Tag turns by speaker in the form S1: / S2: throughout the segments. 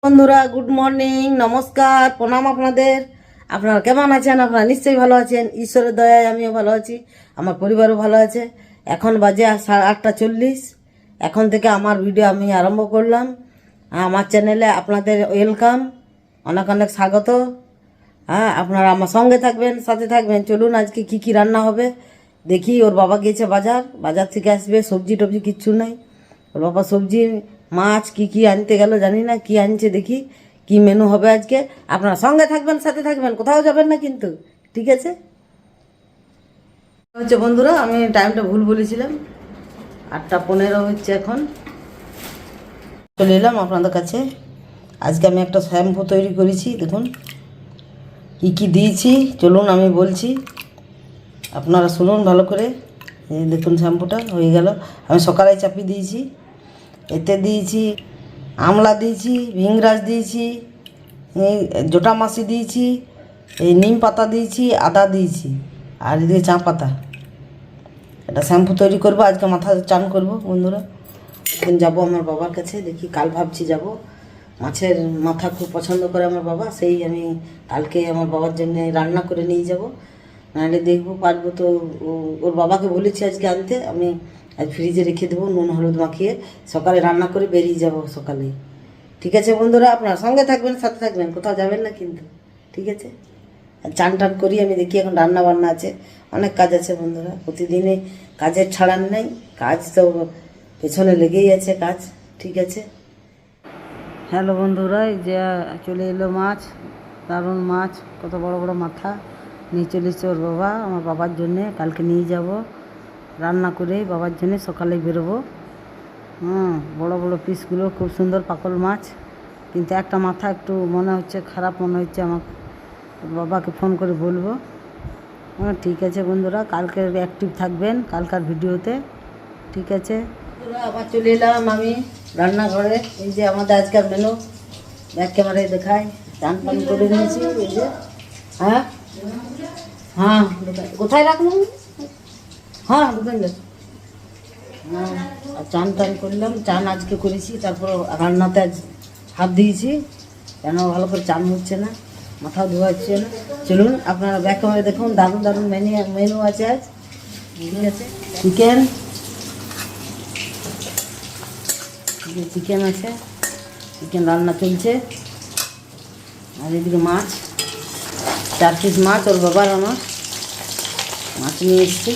S1: বন্ধুরা good morning, নমস্কার, প্রণাম আপনাদের। আপনারা কেমন আছেন? আপনারা নিশ্চয়ই ভালো আছেন। ঈশ্বরের দয়ায় আমিও ভালো আছি, আমার পরিবারও ভালো আছে। এখন বাজে 8:40। এখন থেকে আমার ভিডিও আমি আরম্ভ করলাম। আমার চ্যানেলে আপনাদের ওয়েলকাম, অনেক অনেক স্বাগত। আপনারা আমার সঙ্গে থাকবেন, সাথে থাকবেন। চলুন আজকে কি কি রান্না হবে দেখি। ওর বাবা গিয়েছে বাজার থেকে আসবে, সবজি টবজি কিচ্ছু নাই। ওর বাবা সবজি মাছ কি কি আনতে গেল জানি না, কি আনছে দেখি কি মেনু হবে আজকে। আপনারা সঙ্গে থাকবেন, সাথে থাকবেন, কোথাও যাবেন না কিন্তু, ঠিক আছে? হচ্ছে বন্ধুরা, আমি টাইমটা ভুল বলেছিলাম, 8:15 হচ্ছে এখন। চলে এলাম আপনাদের কাছে। আজকে আমি একটা শ্যাম্পু তৈরি করেছি, দেখুন কি কি দিয়েছি। চলুন আমি বলছি, আপনারা শুনুন ভালো করে। এই দেখুন শ্যাম্পুটা হয়ে গেল। আমি সকালে চাপিয়ে দিয়েছি। এতে দিয়েছি আমলা দিয়েছি, ভিংরাজ দিয়েছি, এই জটা মাছি দিয়েছি, এই নিম পাতা দিয়েছি, আদা দিয়েছি, আর এদিকে চা পাতা। এটা শ্যাম্পু তৈরি করবো আজকে, মাথা চান করবো বন্ধুরা। এখন যাবো আমার বাবার কাছে, দেখি কাল ভাবছি যাব। মাছের মাথা খুব পছন্দ করে আমার বাবা, সেই আমি কালকে আমার বাবার জন্য রান্না করে নিয়ে যাব। নাহলে দেখবো পারবো তো। ওর বাবাকে বলেছি আজকে আনতে, আমি আজ ফ্রিজে রেখে দেবো নুন হলুদ মাখিয়ে, সকালে রান্না করে বেরিয়ে যাব সকালে। ঠিক আছে বন্ধুরা, আপনার সঙ্গে থাকবেন, সাথে থাকবেন, কোথাও যাবেন না কিন্তু, ঠিক আছে? আর চান টান করি আমি, দেখি এখন রান্না বান্না আছে, অনেক কাজ আছে বন্ধুরা। প্রতিদিনে কাজের ছাড়ান নেই, কাজ তো পেছনে লেগেই আছে কাজ, ঠিক আছে? হ্যালো বন্ধুরা, এই যে চলে এলো মাছ, দারুণ মাছ, কত বড় বড় মাথা নিয়ে চলে এসছে ওর বাবা। আমার বাবার জন্যে কালকে নিয়ে যাব, রান্না করে বাবার জন্যে সকালে বেরোবো। বড় বড় পিসগুলো খুব সুন্দর পাকল মাছ, কিন্তু একটা মাথা একটু মনে হচ্ছে খারাপ মনে হচ্ছে। আমার বাবাকে ফোন করে বলবো। ঠিক আছে বন্ধুরা, কালকে অ্যাক্টিভ থাকবেন কালকার ভিডিওতে, ঠিক আছে? আবার চলে এলাম আমি রান্নাঘরে। এই যে আমাদের আজকের মেনু, ব্যাক ক্যামেরায় দেখায়। চান পান করে নিয়েছি, এই যে। হ্যাঁ হ্যাঁ, কোথায় রাখলাম? হ্যাঁ দোকান। হ্যাঁ, আর চান টান করলাম, চান আজকে করেছি। তারপর রান্নাতে আজ হাত দিয়েছি, কেন ভালো করে চান হচ্ছে না, মাথাও ধোয়া হচ্ছে না। চলুন আপনারা ব্যাক ক্যামেরায় দেখুন, দারুণ দারুণ মেনু আছে আজ, ঠিক আছে? চিকেন আছে, চিকেন রান্না চলছে। আর এদিকে মাছ, 4 পিস মাছ ওর বাবার আমার মাছ নিয়ে এসছে,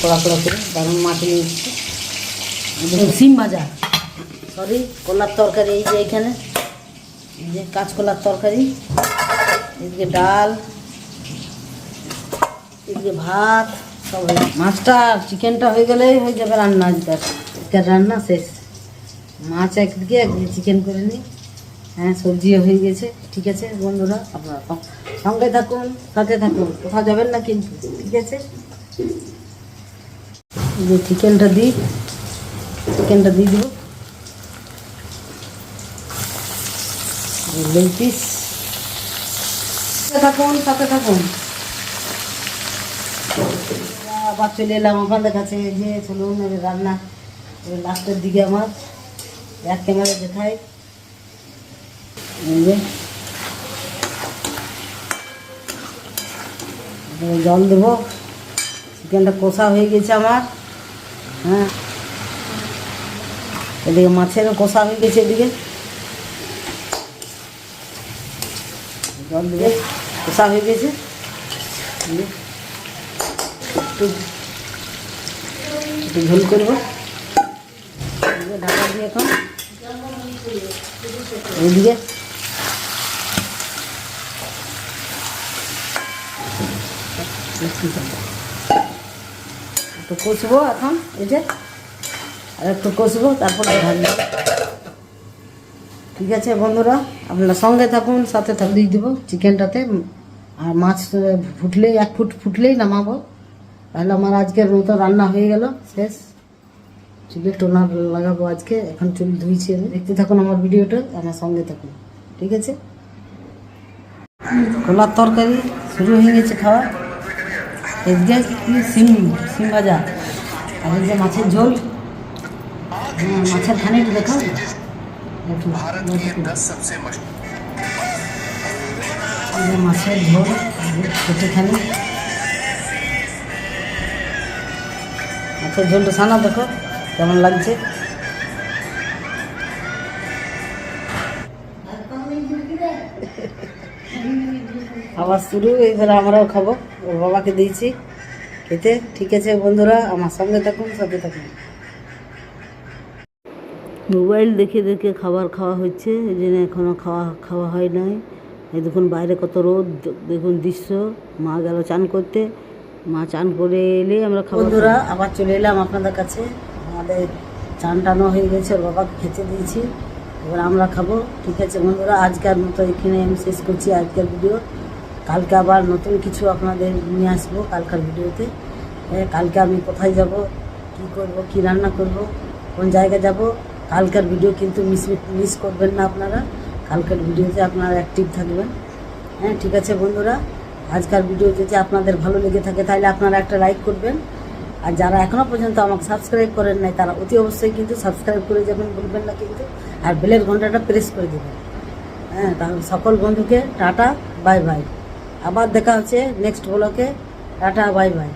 S1: কড়া কড়া করে দারুণ মাছ নিয়ে এসছে। দেখুন সিম ভাজা, সরি কলার তরকারি, এই যে এখানে এই যে কাঁচকলার তরকারি, এদিকে ডাল, এদিকে ভাত, সব। মাছটা চিকেনটা হয়ে গেলেই হয়ে যাবে রান্না। আজকের রান্না শেষ। মাছ একদিকে চিকেন করে নিই। হ্যাঁ, সবজিও হয়ে গেছে, ঠিক আছে বন্ধুরা? আপনারা সঙ্গে থাকুন, সাথে থাকুন, কোথাও যাবেন না কিন্তু, ঠিক আছে? যে চিকেনটা দিয়ে দেবো, লেগ পিস। থাকুন, সাথে থাকুন। আবার চলে এলাম আপনাদের কাছে। এই যে চলুন রান্না লাস্টের দিকে আমার এক ক্যামেরা দেখায়। জল দেবো, চিকেনটা কষা হয়ে গেছে আমার। হ্যাঁ, এদিকে মাছেরও কষা হয়ে গেছে, এদিকে জল দেবে, কষা হয়ে গেছে। একটু ঝোল করবো, ঢাকা দিয়ে এখন এইদিকে একটু কষবো এখন, এই যে আর একটু কষবো, তারপরে ঢাকবো। ঠিক আছে বন্ধুরা, আপনারা সঙ্গে থাকুন, সাথে দিয়ে দেবো চিকেনটাতে। আর মাছ ফুটলেই 1 ফুট ফুটলেই নামাবো। তাহলে আমার আজকের মতো রান্না হয়ে গেল, শেষ। চুলে টোনার লাগাবো আজকে, এখন চুল ধুইছি আমি। দেখতে থাকুন আমার ভিডিওটা, আমার সঙ্গে থাকুন, ঠিক আছে? কলার তরকারি শুরু হয়ে গেছে খাওয়া। এদিকে সিম ভাজা, আর এই যে মাছের ঝোল। মাছের খানিটা দেখাও।
S2: भारत की 10 सबसे मशहूर
S1: মাছের ঝোল খেতেখানে মাছের ঝোলটা ছানা দেখো কেমন লাগছে। আবার শুরু, এবার আমরাও খাবো, ওর বাবাকে দিয়েছি খেতে। ঠিক আছে বন্ধুরা, আমার সঙ্গে থাকুন, সাথে থাকুন। মোবাইল দেখে দেখে খাবার খাওয়া হচ্ছে, এই জন্য এখনও খাওয়া হয় নাই। এই দেখুন বাইরে কত রোদ, দেখুন দৃশ্য। মা গেল চান করতে, মা চান করে এলে আমরা খাবো। বন্ধুরা আবার চলে এলাম আপনাদের কাছে। আমাদের চান টানো হয়ে গেছে, ওর বাবাকে খেতে দিয়েছি, এবার আমরা খাবো। ঠিক আছে বন্ধুরা, আজকের মতো এখানে আমি শেষ করছি আজকের ভিডিও। কালকে আবার নতুন কিছু আপনাদের নিয়ে আসবো কালকার ভিডিওতে। কালকে আমি কোথায় যাব, কি করব, কি রান্না করব, কোন জায়গায় যাব, কালকার ভিডিও কিন্তু মিস করবেন না আপনারা। কালকের ভিডিওতে আপনারা অ্যাক্টিভ থাকবেন। হ্যাঁ ঠিক আছে বন্ধুরা, আজকের ভিডিও যদি আপনাদের ভালো লেগে থাকে তাহলে আপনারা একটা লাইক করবেন। আর যারা এখনও পর্যন্ত আমাকে সাবস্ক্রাইব করেন নাই তারা অতি অবশ্যই কিন্তু সাবস্ক্রাইব করে যাবেন, ভুলবেন না কিন্তু। আর বেলের ঘন্টাটা প্রেস করে দেবেন। হ্যাঁ, তাহলে সকল বন্ধুকে টাটা বাই বাই। আবার দেখা হচ্ছে নেক্সট ব্লগে। Tata bye bye.